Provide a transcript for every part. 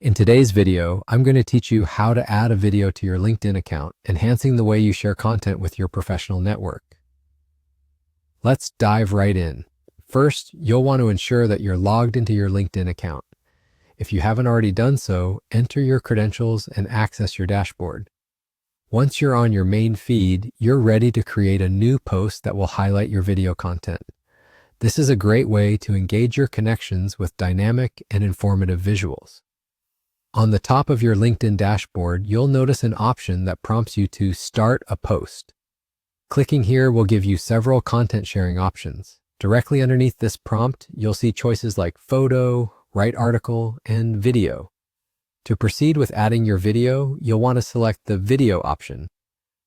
In today's video, I'm going to teach you how to add a video to your LinkedIn account, enhancing the way you share content with your professional network. Let's dive right in. First, you'll want to ensure that you're logged into your LinkedIn account. If you haven't already done so, enter your credentials and access your dashboard. Once you're on your main feed, you're ready to create a new post that will highlight your video content. This is a great way to engage your connections with dynamic and informative visuals. On the top of your LinkedIn dashboard, you'll notice an option that prompts you to start a post. Clicking here will give you several content sharing options. Directly underneath this prompt, you'll see choices like photo, write article, and video. To proceed with adding your video, you'll want to select the video option.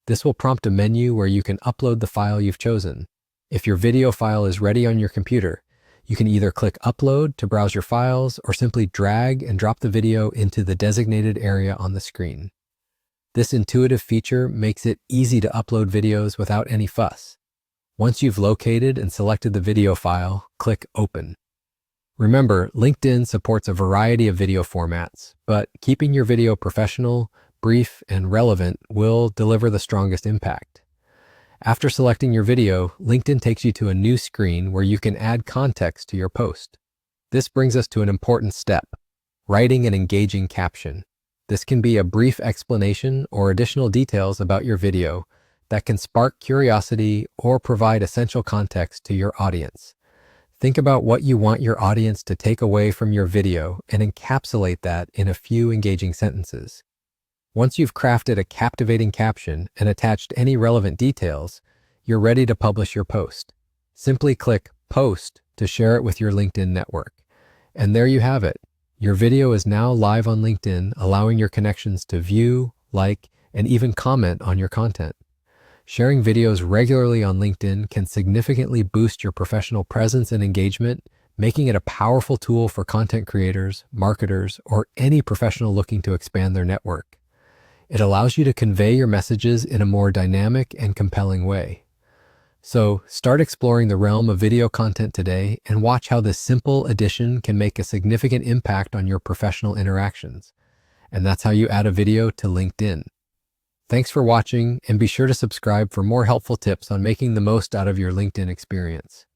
This will prompt a menu where you can upload the file you've chosen. If your video file is ready on your computer, you can either click Upload to browse your files or simply drag and drop the video into the designated area on the screen. This intuitive feature makes it easy to upload videos without any fuss. Once you've located and selected the video file, click Open. Remember, LinkedIn supports a variety of video formats, but keeping your video professional, brief, and relevant will deliver the strongest impact. After selecting your video, LinkedIn takes you to a new screen where you can add context to your post. This brings us to an important step: writing an engaging caption. This can be a brief explanation or additional details about your video that can spark curiosity or provide essential context to your audience. Think about what you want your audience to take away from your video and encapsulate that in a few engaging sentences. Once you've crafted a captivating caption and attached any relevant details, you're ready to publish your post. Simply click Post to share it with your LinkedIn network. And there you have it. Your video is now live on LinkedIn, allowing your connections to view, like, and even comment on your content. Sharing videos regularly on LinkedIn can significantly boost your professional presence and engagement, making it a powerful tool for content creators, marketers, or any professional looking to expand their network. It allows you to convey your messages in a more dynamic and compelling way. So start exploring the realm of video content today and watch how this simple addition can make a significant impact on your professional interactions. And that's how you add a video to LinkedIn. Thanks for watching, and be sure to subscribe for more helpful tips on making the most out of your LinkedIn experience.